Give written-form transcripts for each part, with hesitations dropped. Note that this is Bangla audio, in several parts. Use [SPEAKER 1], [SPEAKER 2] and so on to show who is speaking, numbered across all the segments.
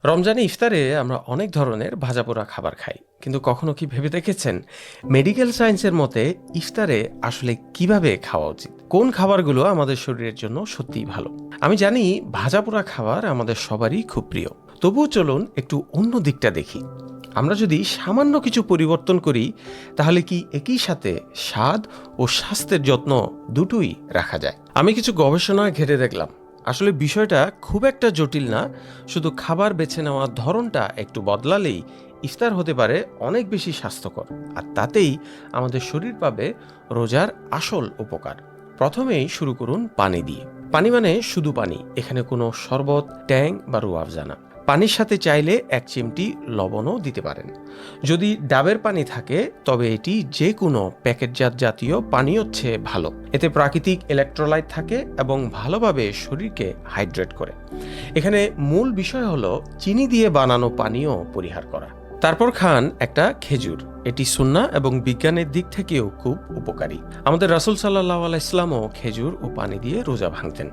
[SPEAKER 1] রমজানে ইফতারে আমরা অনেক ধরনের ভাজাপোড়া খাবার খাই, কিন্তু কখনো কি ভেবে দেখেছেন মেডিকেল সায়েন্সের মতে ইফতারে আসলে কিভাবে খাওয়া উচিত? কোন খাবারগুলো আমাদের শরীরের জন্য সত্যিই ভালো? আমি জানি ভাজাপোড়া খাবার আমাদের সবারই খুব প্রিয়, তবুও চলুন একটু অন্য দিকটা দেখি। আমরা যদি সামান্য কিছু পরিবর্তন করি, তাহলে কি একই সাথে স্বাদ ও স্বাস্থ্যের যত্ন দুটোই রাখা যায়? আমি কিছু গবেষণা ঘেটে দেখলাম, আসলে বিষয়টা খুব একটা জটিল না। শুধু খাবার বেছে নেওয়ার ধরনটা একটু বদলালেই ইফতার হতে পারে অনেক বেশি স্বাস্থ্যকর, আর তাতেই আমাদের শরীর পাবে রোজার আসল উপকার। প্রথমেই শুরু করুন পানি দিয়ে। পানি মানে শুধু পানি, এখানে কোনো শরবত, ট্যাং বা রুয়াবজা না। পানির সাথে চাইলে 1 চিমটি লবণও দিতে পারেন। যদি ডাবের পানি থাকে তবে এটি যে কোনো প্যাকেটজাত জাতীয় পানীয়র চেয়ে ভালো। এতে প্রাকৃতিক ইলেকট্রোলাইট থাকে এবং ভালোভাবে শরীরকে হাইড্রেট করে। এখানে মূল বিষয় হলো চিনি দিয়ে বানানো পানীয় পরিহার করা। তারপর খান একটা খেজুর। এটি সুন্নাহ এবং বিজ্ঞানের দিক থেকেও খুব উপকারী। আমাদের রাসূল সাল্লাল্লাহু আলাইহি ওয়াসাল্লামও খেজুর ও পানি দিয়ে রোজা ভাঙতেন।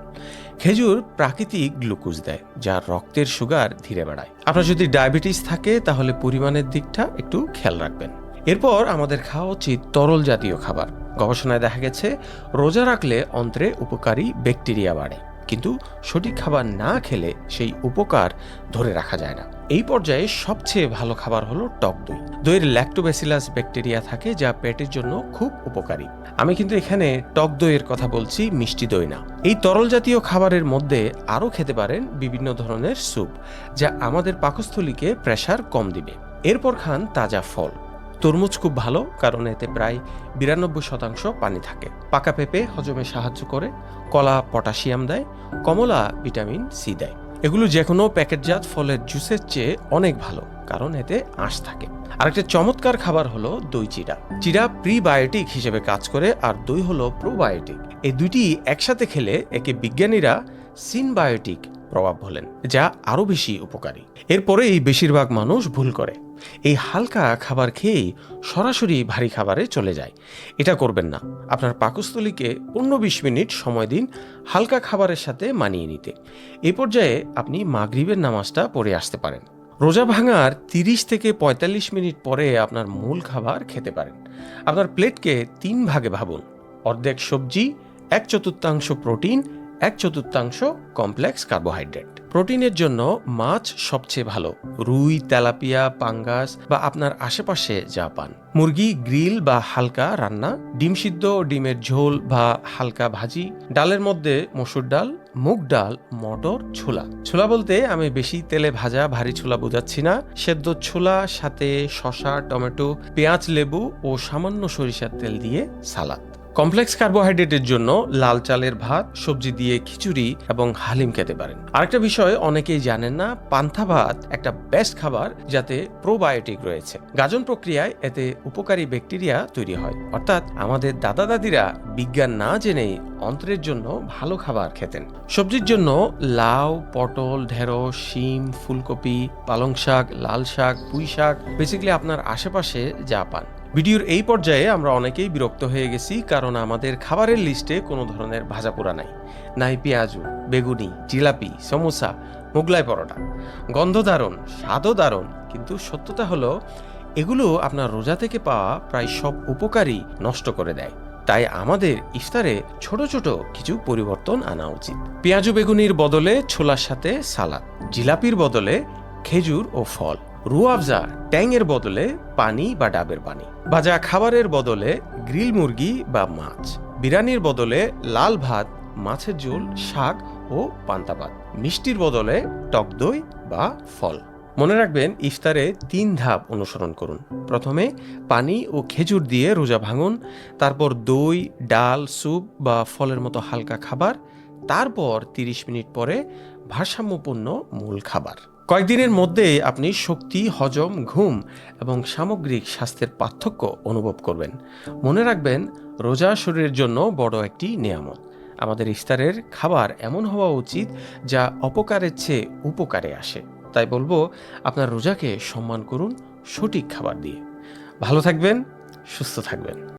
[SPEAKER 1] খেজুর প্রাকৃতিক গ্লুকোজ দেয়, যা রক্তের সুগার ধীরে বাড়ায়। আপনার যদি ডায়াবেটিস থাকে তাহলে পরিমাণের দিকটা একটু খেয়াল রাখবেন। এরপর আমাদের খাওয়া উচিত তরল জাতীয় খাবার। গবেষণায় দেখা গেছে রোজা রাখলে অন্ত্রে উপকারী ব্যাকটেরিয়া বাড়ে, কিন্তু সঠিক খাবার না খেলে সেই উপকার ধরে রাখা যায় না। এই পর্যায়ে সবচেয়ে ভালো খাবার হলো টক দই। দইয়ের ল্যাক্টোব্যাসিলাস ব্যাকটেরিয়া থাকে, যা পেটের জন্য খুব উপকারী। আমি কিন্তু এখানে টক দইয়ের কথা বলছি, মিষ্টি দই না। এই তরল জাতীয় খাবারের মধ্যে আরও খেতে পারেন বিভিন্ন ধরনের স্যুপ, যা আমাদের পাকস্থলীকে প্রেসার কম দিবে। এরপর খান তাজা ফল। তরমুজ খুব ভালো, কারণ এতে প্রায় 92% পানি থাকে। পাকা পেঁপে হজমে সাহায্য করে। কলা পটাশিয়াম দেয়। কমলা ভিটামিন সি দেয়। এগুলো যে কোনো প্যাকেটজাত ফলের জুসের চেয়ে অনেক ভালো, কারণ এতে আঁশ থাকে। আরেকটা চমৎকার খাবার হলো দই চিড়া। চিড়া প্রিবায়োটিক হিসেবে কাজ করে, আর দই হলো প্রোবায়োটিক। এই দুটি একসাথে খেলে একে বিজ্ঞানীরা সিনবায়োটিক প্রভাব বলেন, যা আরও বেশি উপকারী। এরপরে এই বেশিরভাগ মানুষ ভুল করে, এই হালকা খাবার খেয়েই সরাসরি ভারী খাবারে চলে যায়। এটা করবেন না। আপনার পাকস্থলীকে 15-20 মিনিট সময় দিন হালকা খাবারের সাথে মানিয়ে নিতে। এই পর্যায়ে আপনি মাগরিবের নামাজটা পড়ে আসতে পারেন। রোজা ভাঙার 30 থেকে 45 মিনিট পরে আপনার মূল খাবার খেতে পারেন। আপনার প্লেটকে 3 ভাগে ভাবুন: অর্ধেক সবজি, 1/4 প্রোটিন, 1/4 কমপ্লেক্স কার্বোহাইড্রেট। প্রোটিনের জন্য মাছ সবচেয়ে ভালো, রুই, তেলাপিয়া, পাঙ্গাস বা আপনার আশেপাশে যা পান। মুরগি গ্রিল বা হালকা রান্না, ডিম সিদ্ধ, ডিমের ঝোল বা হালকা ভাজি। ডালের মধ্যে মসুর ডাল, মুগ ডাল, মটর, ছোলা। ছোলা বলতে আমি বেশি তেলে ভাজা ভারী ছোলা বোঝাচ্ছি না। সেদ্ধ ছোলা, সাথে শসা, টমেটো, পেঁয়াজ, লেবু ও সামান্য সরিষার তেল দিয়ে সালাদ। কমপ্লেক্স কার্বোহাইড্রেটের জন্য লাল চালের ভাত, সবজি দিয়ে খিচুড়ি এবং হালিম খেতে পারেন। আরেকটা বিষয় অনেকেই জানেন না, পান্তা ভাত একটা বেস্ট খাবার যাতে প্রোবায়োটিক রয়েছে। গাজন প্রক্রিয়ায় এতে উপকারী ব্যাকটেরিয়া তৈরি হয়। অর্থাৎ আমাদের দাদা দাদিরা বিজ্ঞান না জেনেই অন্ত্রের জন্য ভালো খাবার খেতেন। সবজির জন্য লাউ, পটল, ঢেঁড়স, শিম, ফুলকপি, পালং শাক, লাল শাক, পুঁই শাক, বেসিক্যালি আপনার আশেপাশে যা পান। ভিডিওর এই পর্যায়ে আমরা অনেকেই বিরক্ত হয়ে গেছি, কারণ আমাদের খাবারের লিস্টে কোনো ধরনের ভাজাপোড়া নাই পেঁয়াজু, বেগুনি, জিলাপি, সমোসা, মোগলাই পরোটা। গন্ধ দারুণ, স্বাদও দারুণ, কিন্তু সত্যতা হলো এগুলো আপনার রোজা থেকে পাওয়া প্রায় সব উপকারই নষ্ট করে দেয়। তাই আমাদের ইফতারে ছোট ছোট কিছু পরিবর্তন আনা উচিত। পেঁয়াজু বেগুনির বদলে ছোলার সাথে সালাদ, জিলাপির বদলে খেজুর ও ফল, রুয়াবজা ট্যাংয়ের বদলে পানি বা ডাবের পানি, ভাজা খাবারের বদলে গ্রিল মুরগি বা মাছ, বিরিয়ানির বদলে লাল ভাত, মাছের ঝোল, শাক ও পান্তা ভাত, মিষ্টির বদলে টক দই বা ফল। মনে রাখবেন, ইফতারে 3 ধাপ অনুসরণ করুন। প্রথমে পানি ও খেজুর দিয়ে রোজা ভাঙুন, তারপর দই, ডাল, স্যুপ বা ফলের মতো হালকা খাবার, তারপর 30 মিনিট পরে ভারসাম্যপূর্ণ মূল খাবার। কয়েকদিনের মধ্যেই আপনি শক্তি, হজম, ঘুম এবং সামগ্রিক স্বাস্থ্যের পার্থক্য অনুভব করবেন। মনে রাখবেন, রোজা শরীরের জন্য বড় একটি নিয়ামত। আমাদের ইফতারের খাবার এমন হওয়া উচিত যা অপকারের চেয়ে উপকারে আসে। তাই বলবো, আপনার রোজাকে সম্মান করুন সঠিক খাবার দিয়ে। ভালো থাকবেন, সুস্থ থাকবেন।